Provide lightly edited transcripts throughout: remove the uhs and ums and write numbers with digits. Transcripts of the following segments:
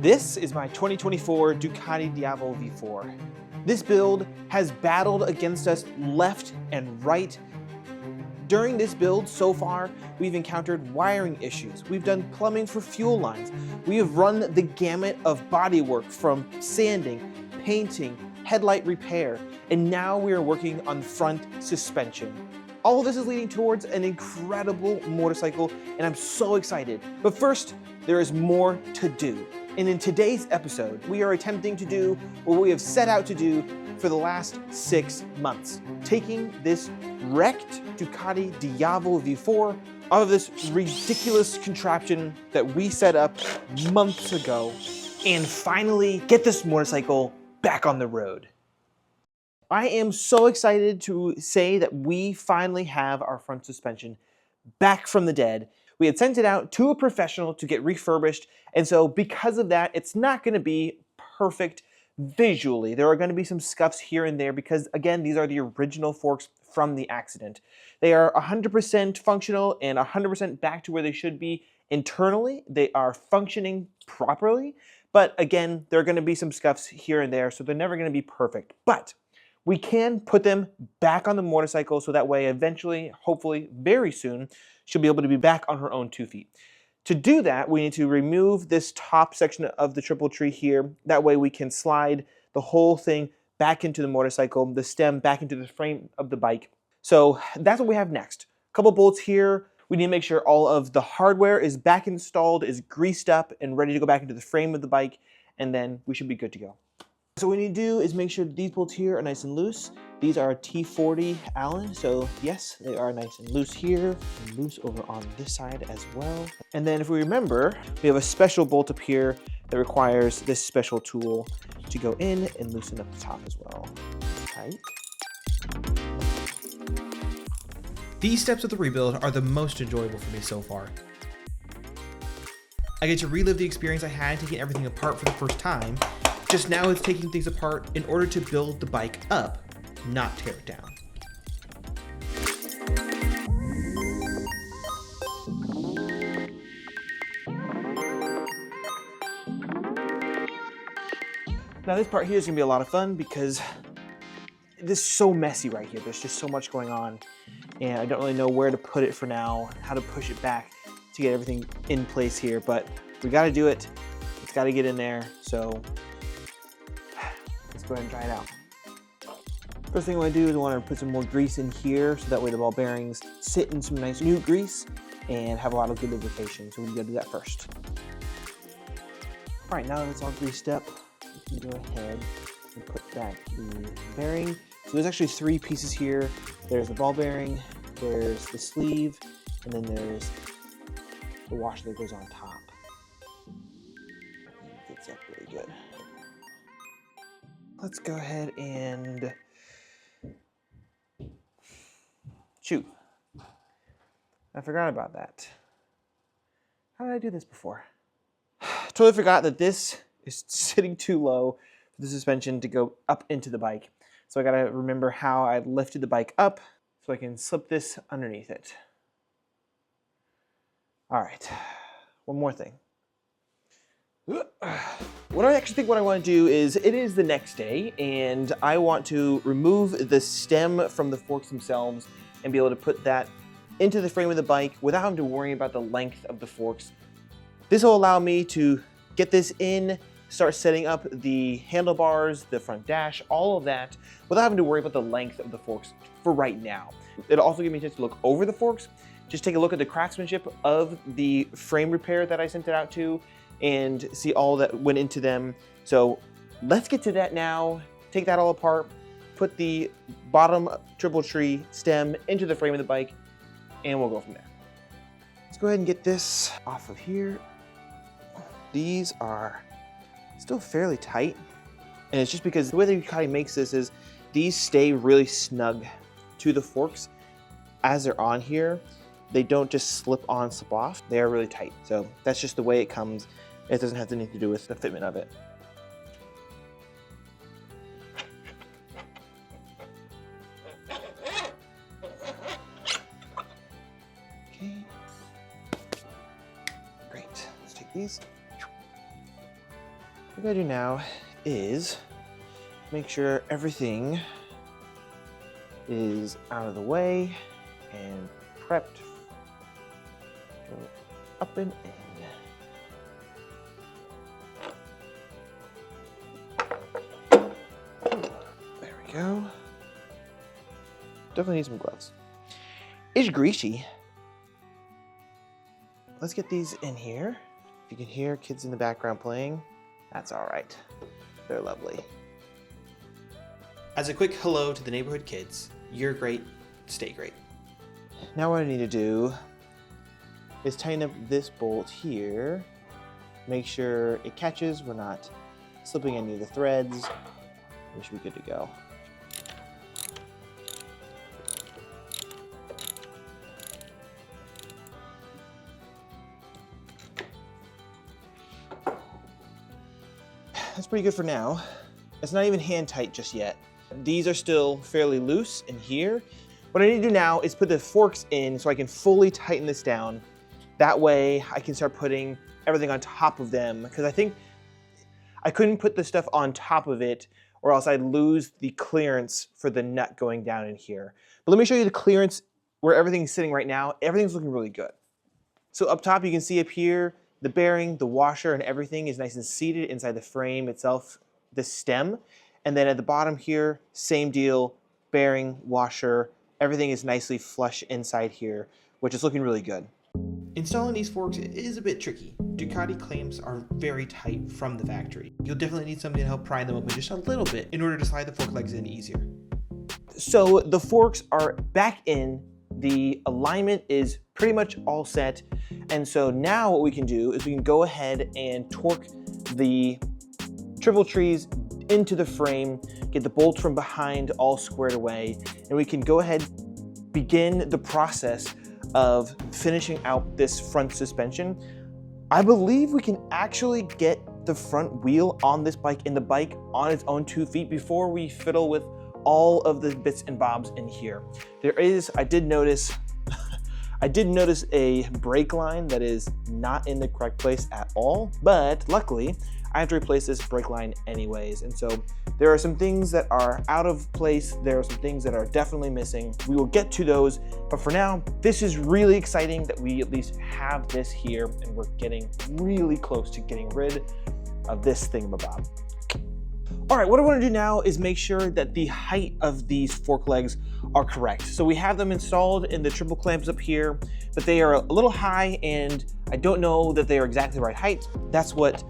This is my 2024 Ducati Diavel V4. This build has battled against us left and right. During this build so far, we've encountered wiring issues. We've done plumbing for fuel lines. We have run the gamut of bodywork from sanding, painting, headlight repair, and now we are working on front suspension. All of this is leading towards an incredible motorcycle, and I'm so excited. But first, there is more to do. And in today's episode, we are attempting to do what we have set out to do for the last 6 months. Taking this wrecked Ducati Diavel V4 out of this ridiculous contraption that we set up months ago and finally get this motorcycle back on the road. I am so excited to say that we finally have our front suspension back from the dead. We had sent it out to a professional to get refurbished, and so because of that, it's not going to be perfect visually. There are going to be some scuffs here and there because, again, these are the original forks from the accident. They are 100% functional and 100% back to where they should be internally. They are functioning properly, but again, there are going to be some scuffs here and there, so they're never going to be perfect. But we can put them back on the motorcycle so that way eventually, hopefully very soon, she'll be able to be back on her own 2 feet. To do that, we need to remove this top section of the triple tree here. That way we can slide the whole thing back into the motorcycle, the stem back into the frame of the bike. So that's what we have next. A couple bolts here. We need to make sure all of the hardware is back installed, is greased up and ready to go back into the frame of the bike, and then we should be good to go. So what we need to do is make sure these bolts here are nice and loose. These are T40 Allen, so yes, they are nice and loose here, and loose over on this side as well. And then if we remember, we have a special bolt up here that requires this special tool to go in and loosen up the top as well. Tight. These steps of the rebuild are the most enjoyable for me so far. I get to relive the experience I had taking everything apart for the first time. Just now it's taking things apart in order to build the bike up, not tear it down. Now this part here is gonna be a lot of fun because this is so messy right here. There's just so much going on and I don't really know where to put it for now, how to push it back to get everything in place here, but we gotta do it. It's gotta get in there, so let's go ahead and try it out. First thing I want to do is I want to put some more grease in here so that way the ball bearings sit in some nice new grease and have a lot of good lubrication. So we gotta do that first. All right, now that it's all greased up, we can go ahead and put back the bearing. So there's actually 3 pieces here. There's the ball bearing, there's the sleeve, and then there's the washer that goes on top. It fits up really good. Let's go ahead and shoot. I forgot about that. How did I do this before? Totally forgot that this is sitting too low for the suspension to go up into the bike. So I gotta remember how I lifted the bike up so I can slip this underneath it. All right, one more thing. What I actually think what I want to do is, it is the next day and I want to remove the stem from the forks themselves and be able to put that into the frame of the bike without having to worry about the length of the forks. This will allow me to get this in, start setting up the handlebars, the front dash, all of that without having to worry about the length of the forks for right now. It'll also give me a chance to look over the forks, just take a look at the craftsmanship of the frame repair that I sent it out to and see all that went into them. So let's get to that now, take that all apart, put the bottom triple tree stem into the frame of the bike, and we'll go from there. Let's go ahead and get this off of here. These are still fairly tight, and it's just because the way that Ducati makes this is these stay really snug to the forks as they're on here. They don't just slip on, slip off. They are really tight. So that's just the way it comes. It doesn't have anything to do with the fitment of it. Okay. Great. Let's take these. What we gotta do now is make sure everything is out of the way and prepped. Go up and in. There we go. Definitely need some gloves. It's greasy. Let's get these in here. If you can hear kids in the background playing, that's all right. They're lovely. As a quick hello to the neighborhood kids, you're great, stay great. Now what I need to do is tighten up this bolt here. Make sure it catches. We're not slipping any of the threads. We should be good to go. That's pretty good for now. It's not even hand tight just yet. These are still fairly loose in here. What I need to do now is put the forks in so I can fully tighten this down. That way I can start putting everything on top of them, because I think I couldn't put the stuff on top of it or else I'd lose the clearance for the nut going down in here. But let me show you the clearance where everything's sitting right now. Everything's looking really good. So up top you can see up here, the bearing, the washer, and everything is nice and seated inside the frame itself, the stem. And then at the bottom here, same deal, bearing, washer, everything is nicely flush inside here, which is looking really good. Installing these forks is a bit tricky. Ducati clamps are very tight from the factory. You'll definitely need something to help pry them open just a little bit in order to slide the fork legs in easier. So the forks are back in, the alignment is pretty much all set, and so now what we can do is we can go ahead and torque the triple trees into the frame, get the bolts from behind all squared away, and we can go ahead, begin the process of finishing out this front suspension. I believe we can actually get the front wheel on this bike and the bike on its own 2 feet before we fiddle with all of the bits and bobs in here. I did notice a brake line that is not in the correct place at all, but luckily I have to replace this brake line anyways. And so there are some things that are out of place. There are some things that are definitely missing. We will get to those, but for now, this is really exciting that we at least have this here and we're getting really close to getting rid of this thingamabob. All right, what I want to do now is make sure that the height of these fork legs are correct. So we have them installed in the triple clamps up here, but they are a little high and I don't know that they are exactly the right height. That's what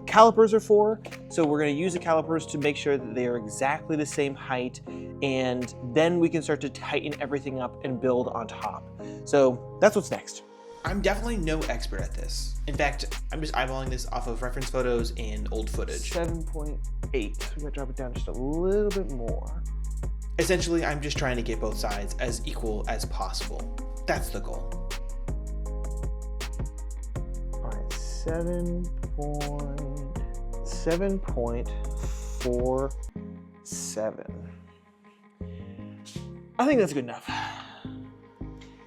calipers are for. So we're going to use the calipers to make sure that they are exactly the same height, and then we can start to tighten everything up and build on top. So that's what's next. I'm definitely no expert at this. In fact, I'm just eyeballing this off of reference photos and old footage. 7.8. We're gonna drop it down just a little bit more. Essentially, I'm just trying to get both sides as equal as possible. That's the goal. All right, 7.47. I think that's good enough.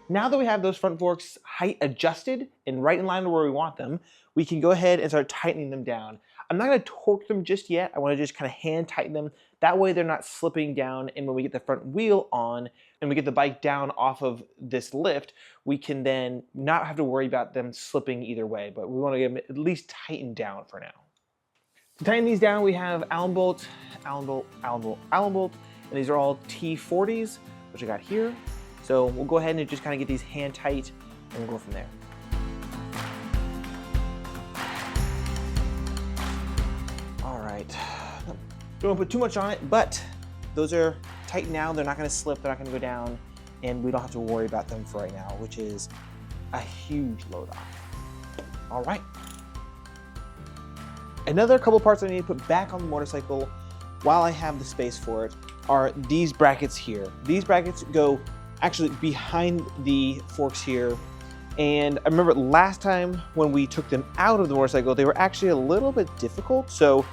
Now that we have those front forks height adjusted and right in line with where we want them, we can go ahead and start tightening them down. I'm not going to torque them just yet. I want to just kind of hand tighten them. That way they're not slipping down, and when we get the front wheel on and we get the bike down off of this lift, we can then not have to worry about them slipping either way, but we want to get them at least tightened down for now. To tighten these down, we have Allen bolt, Allen bolt, Allen bolt, Allen bolt, and these are all T40s, which I got here. So we'll go ahead and just kind of get these hand tight and we'll go from there. All right, don't want to put too much on it, but those are tight now. They're not going to slip, they're not going to go down, and we don't have to worry about them for right now, which is a huge load off. All right. Another couple parts I need to put back on the motorcycle while I have the space for it are these brackets here. These brackets go actually behind the forks here, and I remember last time when we took them out of the motorcycle, they were actually a little bit difficult, so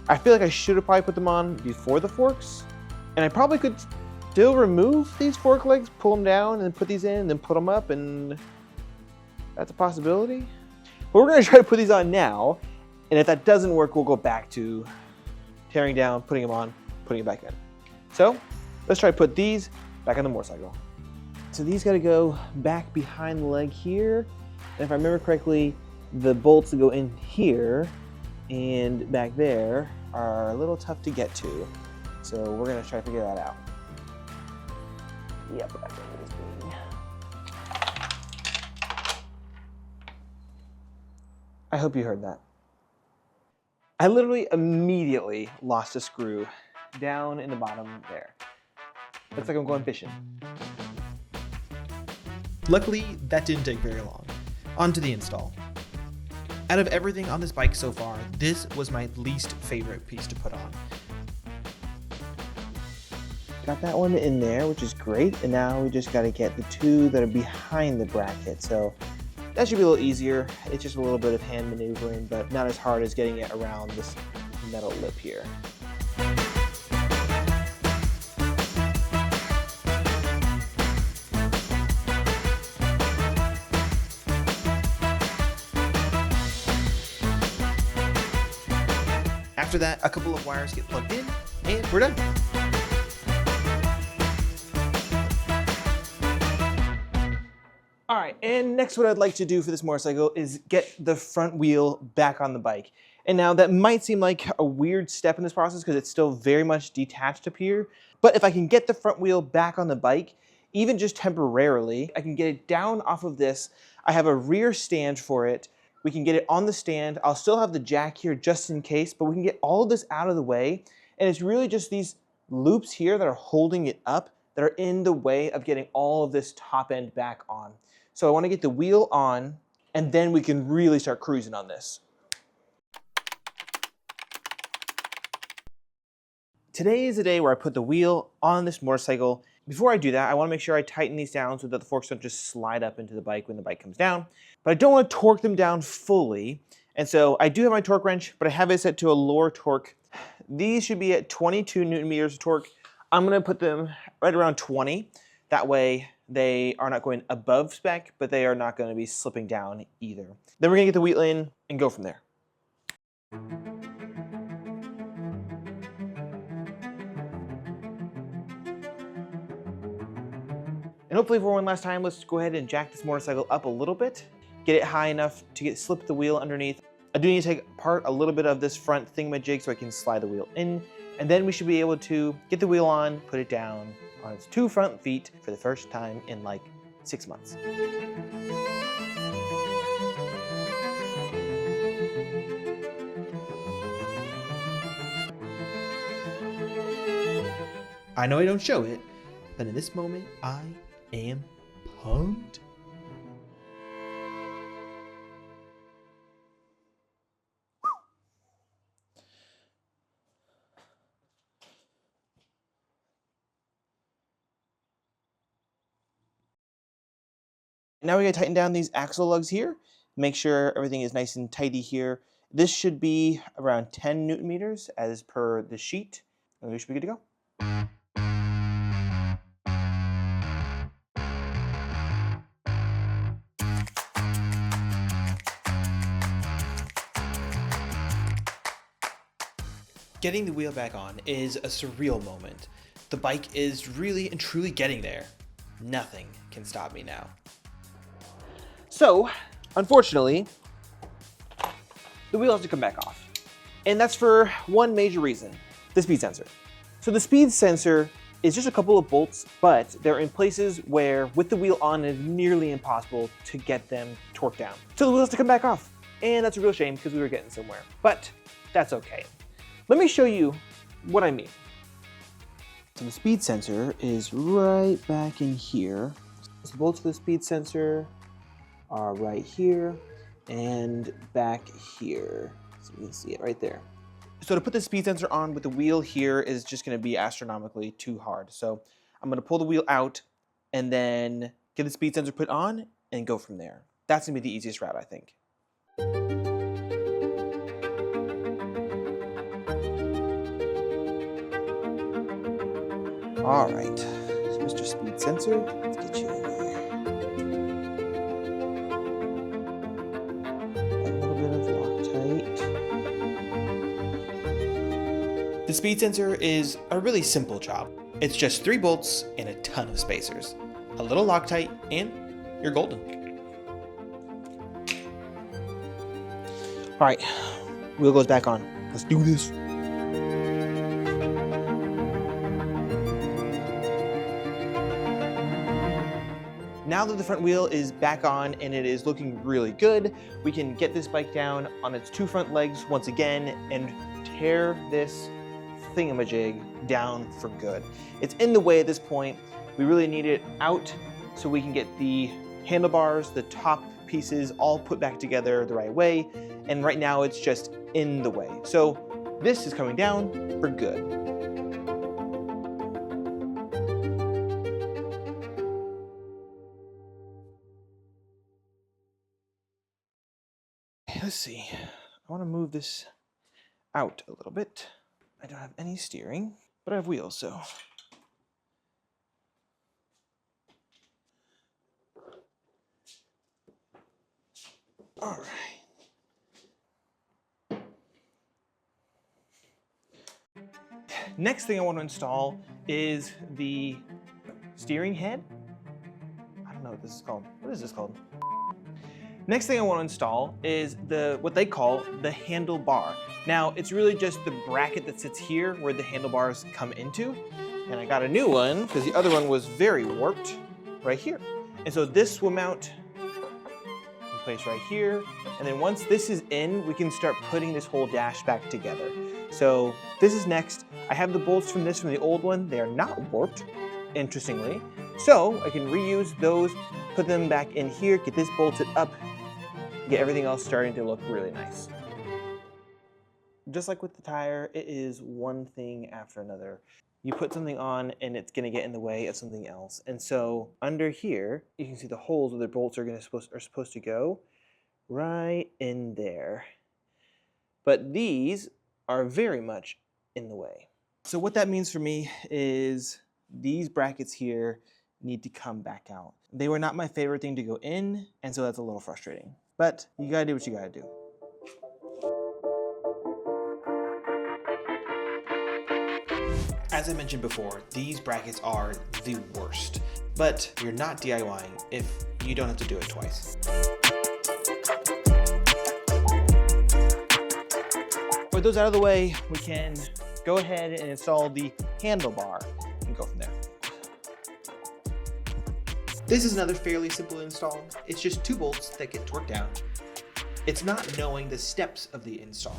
I feel like I should have probably put them on before the forks, and I probably could still remove these fork legs, pull them down, and put these in, and then put them up, and that's a possibility. But we're gonna try to put these on now, And if that doesn't work, we'll go back to tearing down, putting them on, putting it back in. So let's try to put these back on the motorcycle. So these got to go back behind the leg here. And if I remember correctly, the bolts that go in here and back there are a little tough to get to. So we're going to try to figure that out. Yep, back into this thing. I hope you heard that. I literally immediately lost a screw down in the bottom there. Looks like I'm going fishing. Luckily, that didn't take very long. On to the install. Out of everything on this bike so far, this was my least favorite piece to put on. Got that one in there, which is great. And now we just got to get the two that are behind the bracket. So that should be a little easier. It's just a little bit of hand maneuvering, but not as hard as getting it around this metal lip here. After that, a couple of wires get plugged in, and we're done. All right, and next what I'd like to do for this motorcycle is get the front wheel back on the bike. And now that might seem like a weird step in this process because it's still very much detached up here. But if I can get the front wheel back on the bike, even just temporarily, I can get it down off of this. I have a rear stand for it. We can get it on the stand. I'll still have the jack here just in case, but we can get all of this out of the way. And it's really just these loops here that are holding it up that are in the way of getting all of this top end back on. So I want to get the wheel on, and then we can really start cruising on this. Today is the day where I put the wheel on this motorcycle. Before I do that, I want to make sure I tighten these down so that the forks don't just slide up into the bike when the bike comes down. But I don't want to torque them down fully. And so I do have my torque wrench, but I have it set to a lower torque. These should be at 22 Newton meters of torque. I'm going to put them right around 20. That way they are not going above spec, but they are not going to be slipping down either. Then we're going to get the wheel in and go from there. And hopefully for one last time, let's go ahead and jack this motorcycle up a little bit, get it high enough to slip the wheel underneath. I do need to take apart a little bit of this front thingamajig so I can slide the wheel in, and then we should be able to get the wheel on, put it down on its two front feet for the first time in like 6 months. I know I don't show it, but in this moment, I am pumped. Now we gotta tighten down these axle lugs here, make sure everything is nice and tidy here. This should be around 10 Newton meters as per the sheet, and we should be good to go. Getting the wheel back on is a surreal moment. The bike is really and truly getting there. Nothing can stop me now. So, unfortunately, the wheel has to come back off. And that's for one major reason, the speed sensor. So the speed sensor is just a couple of bolts, but they're in places where with the wheel on, it's nearly impossible to get them torqued down. So the wheel has to come back off. And that's a real shame because we were getting somewhere, but that's okay. Let me show you what I mean. So the speed sensor is right back in here. So the bolts for the speed sensor are right here and back here. So you can see it right there. So to put the speed sensor on with the wheel here is just gonna be astronomically too hard. So I'm gonna pull the wheel out and then get the speed sensor put on and go from there. That's gonna be the easiest route, I think. All right, so Mr. Speed Sensor, let's get you in there. A little bit of Loctite. The speed sensor is a really simple job. It's just 3 bolts and a ton of spacers, a little Loctite, and you're golden. All right, wheel goes back on. Let's do this. Now that the front wheel is back on and it is looking really good, we can get this bike down on its 2 front legs once again and tear this thingamajig down for good. It's in the way at this point. We really need it out so we can get the handlebars, the top pieces all put back together the right way. And right now it's just in the way. So this is coming down for good. Let's see. I want to move this out a little bit. I don't have any steering, but I have wheels, so. All right. Next thing I want to install is the steering head. I don't know what this is called. What is this called? Next thing I want to install is what they call the handlebar. Now, it's really just the bracket that sits here where the handlebars come into. And I got a new one because the other one was very warped right here. And so this will mount in place right here. And then once this is in, we can start putting this whole dash back together. So this is next. I have the bolts from the old one. They are not warped, interestingly. So I can reuse those, put them back in here, get this bolted up, get everything else starting to look really nice. Just like with the tire, it is one thing after another. You put something on and it's gonna get in the way of something else. And so under here, you can see the holes where the bolts are supposed to go right in there. But these are very much in the way. So what that means for me is these brackets here need to come back out. They were not my favorite thing to go in, and so that's a little frustrating. But you gotta do what you gotta do. As I mentioned before, these brackets are the worst, but you're not DIYing if you don't have to do it twice. With those out of the way, we can go ahead and install the handlebar and go from there. This is another fairly simple install. It's just 2 bolts that get torqued down. It's not knowing the steps of the install.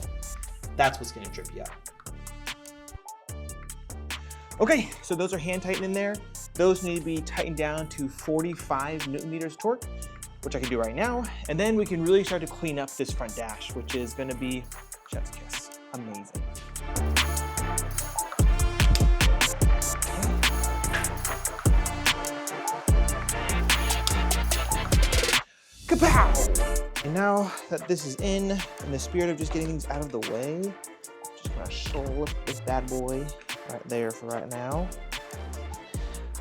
That's what's gonna trip you up. Okay, so those are hand tightened in there. Those need to be tightened down to 45 Newton meters torque, which I can do right now. And then we can really start to clean up this front dash, which is gonna be chef's kiss. Amazing. Kapow! And now that this is in the spirit of just getting things out of the way, just gonna slip this bad boy right there for right now.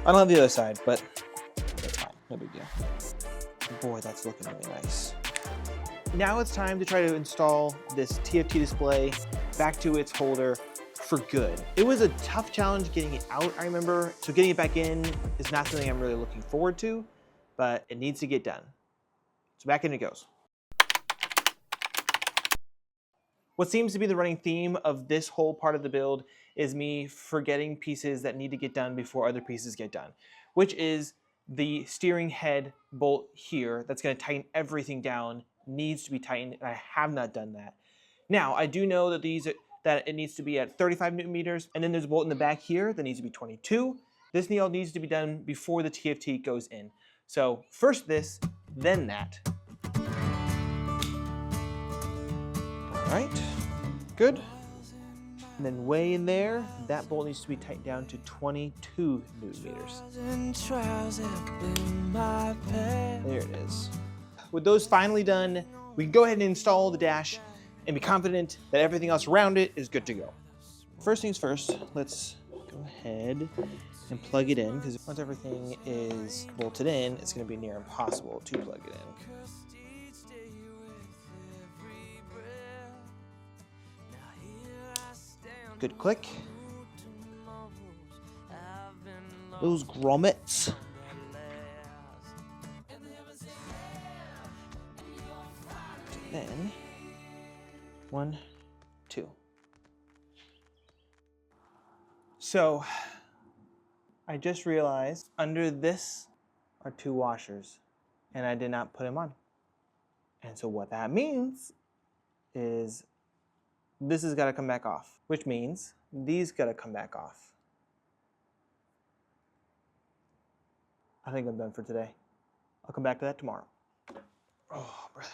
I don't have the other side, but that's fine, no big deal. Boy, that's looking really nice. Now it's time to try to install this TFT display back to its holder for good. It was a tough challenge getting it out, I remember, so getting it back in is not something I'm really looking forward to, but it needs to get done. So back in it goes. What seems to be the running theme of this whole part of the build is me forgetting pieces that need to get done before other pieces get done, which is the steering head bolt here that's going to tighten everything down, needs to be tightened, and I have not done that. Now, I do know that it needs to be at 35 Newton meters, and then there's a bolt in the back here that needs to be 22. This all needs to be done before the TFT goes in. So first this, then that. All right, good. And then way in there, that bolt needs to be tightened down to 22 Newton meters. There it is. With those finally done, we can go ahead and install the dash and be confident that everything else around it is good to go. First things first, let's go ahead and plug it in, because once everything is bolted in, it's going to be near impossible to plug it in. Good click. Those grommets. Then 1, 2. So I just realized under this are 2 washers, and I did not put them on. And so what that means is this has got to come back off, which means these got to come back off. I think I'm done for today. I'll come back to that tomorrow. Oh, brother.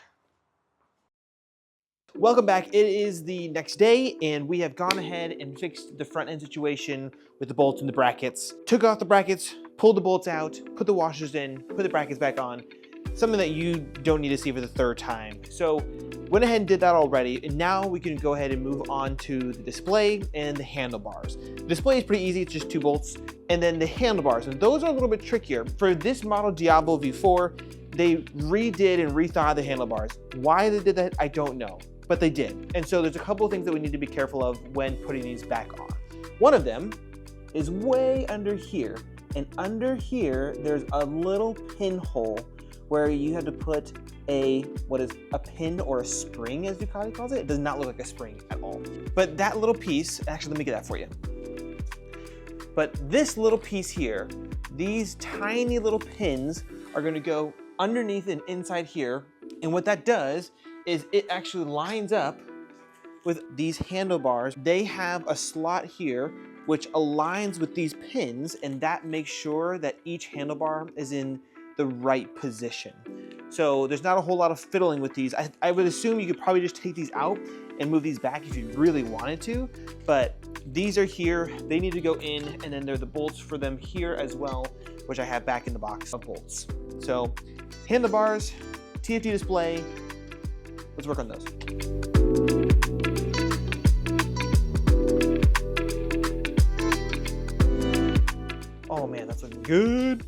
Welcome back. It is the next day, and we have gone ahead and fixed the front end situation with the bolts and the brackets. Took off the brackets, pulled the bolts out, put the washers in, put the brackets back on. Something that you don't need to see for the 3rd time. So went ahead and did that already, and now we can go ahead and move on to the display and the handlebars. The display is pretty easy, it's just 2 bolts, and then the handlebars, and those are a little bit trickier. For this model Diavel V4, they redid and rethought the handlebars. Why they did that, I don't know, but they did. And so there's a couple of things that we need to be careful of when putting these back on. One of them is way under here, and under here, there's a little pinhole where you have to put what is a pin or a spring, as Ducati calls it. It does not look like a spring at all. But that little piece, actually let me get that for you. But this little piece here, these tiny little pins are gonna go underneath and inside here. And what that does is it actually lines up with these handlebars. They have a slot here which aligns with these pins, and that makes sure that each handlebar is in the right position. So there's not a whole lot of fiddling with these. I would assume you could probably just take these out and move these back if you really wanted to, but these are here, they need to go in, and then there are the bolts for them here as well, which I have back in the box of bolts. So handlebars, TFT display, let's work on those. Oh man, that's looking good.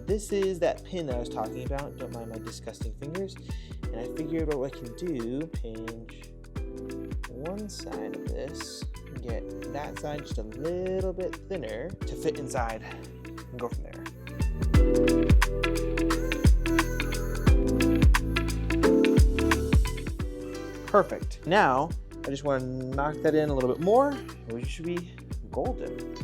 This is that pin that I was talking about. Don't mind my disgusting fingers. And I figured what I can do, pinch one side of this, and get that side just a little bit thinner to fit inside, and go from there. Perfect. Now, I just want to knock that in a little bit more, and we should be golden.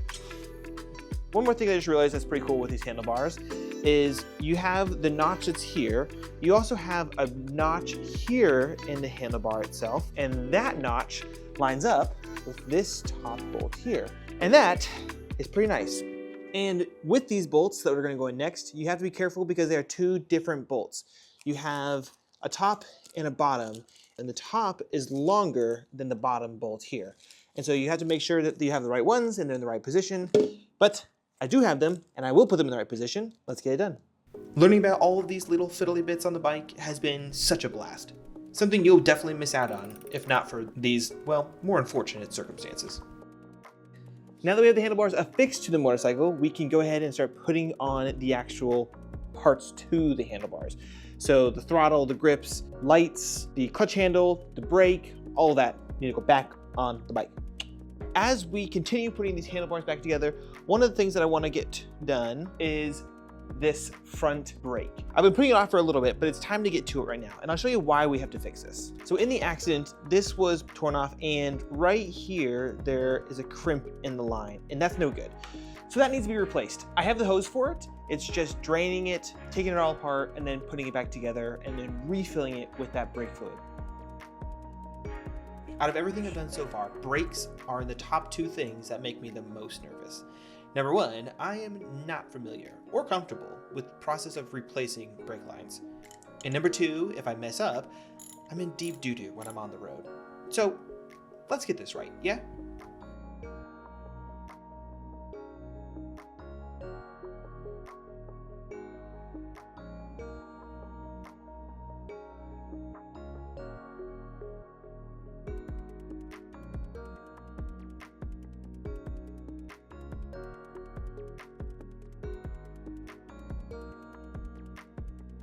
One more thing I just realized that's pretty cool with these handlebars is you have the notch that's here. You also have a notch here in the handlebar itself, and that notch lines up with this top bolt here. And that is pretty nice. And with these bolts that we're gonna go in next, you have to be careful because they are 2 different bolts. You have a top and a bottom, and the top is longer than the bottom bolt here. And so you have to make sure that you have the right ones and they're in the right position. But I do have them, and I will put them in the right position. Let's get it done. Learning about all of these little fiddly bits on the bike has been such a blast. Something you'll definitely miss out on, if not for these, well, more unfortunate circumstances. Now that we have the handlebars affixed to the motorcycle, we can go ahead and start putting on the actual parts to the handlebars. So the throttle, the grips, lights, the clutch handle, the brake, all of that need to go back on the bike. As we continue putting these handlebars back together, one of the things that I want to get done is this front brake. I've been putting it off for a little bit, but it's time to get to it right now. And I'll show you why we have to fix this. So in the accident, this was torn off, and right here, there is a crimp in the line, and that's no good. So that needs to be replaced. I have the hose for it. It's just draining it, taking it all apart, and then putting it back together, and then refilling it with that brake fluid. Out of everything I've done so far, brakes are in the top 2 things that make me the most nervous. Number 1, I am not familiar or comfortable with the process of replacing brake lines. And number 2, if I mess up, I'm in deep doo-doo when I'm on the road. So let's get this right, yeah?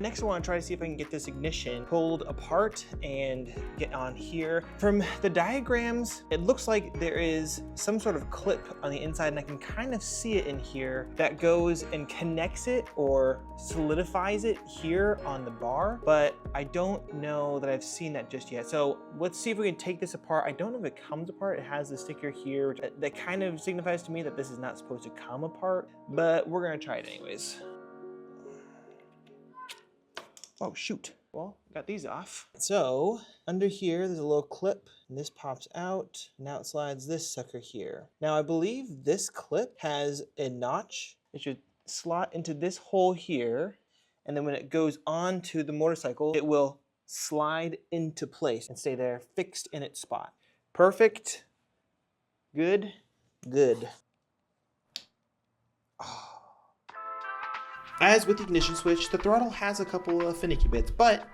Next, I want to try to see if I can get this ignition pulled apart and get on here. From the diagrams, it looks like there is some sort of clip on the inside, and I can kind of see it in here that goes and connects it or solidifies it here on the bar, but I don't know that I've seen that just yet. So let's see if we can take this apart. I don't know if it comes apart. It has the sticker here that kind of signifies to me that this is not supposed to come apart, but we're gonna try it anyways. Oh shoot. Well, got these off. So under here, there's a little clip and this pops out. Now it slides this sucker here. Now I believe this clip has a notch. It should slot into this hole here. And then when it goes onto the motorcycle, it will slide into place and stay there fixed in its spot. Perfect. Good. Good. Oh. As with the ignition switch, the throttle has a couple of finicky bits, but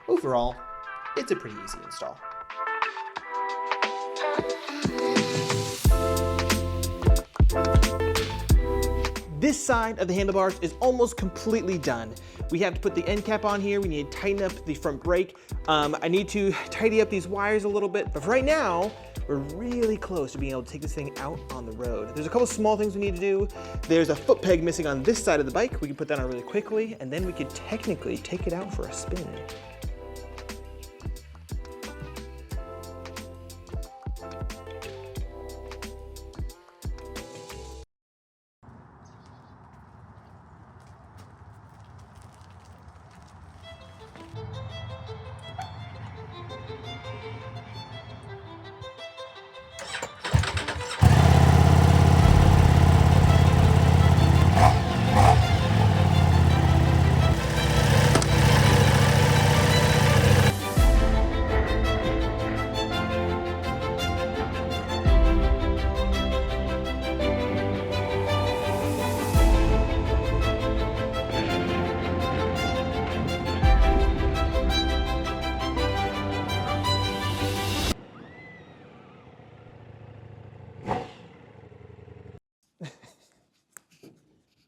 overall, it's a pretty easy install. This side of the handlebars is almost completely done. We have to put the end cap on here. We need to tighten up the front brake. I need to tidy up these wires a little bit, but for right now, we're really close to being able to take this thing out on the road. There's a couple small things we need to do. There's a foot peg missing on this side of the bike. We can put that on really quickly, and then we could technically take it out for a spin.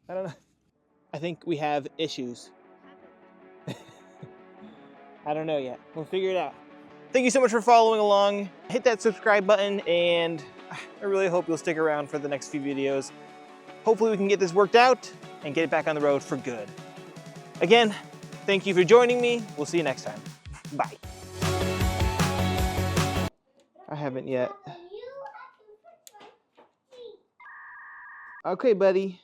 I don't know. I think we have issues. I don't know yet. We'll figure it out. Thank you so much for following along. Hit that subscribe button, and I really hope you'll stick around for the next few videos. Hopefully we can get this worked out and get it back on the road for good. Again, thank you for joining me. We'll see you next time. Bye. I haven't yet. Okay, buddy.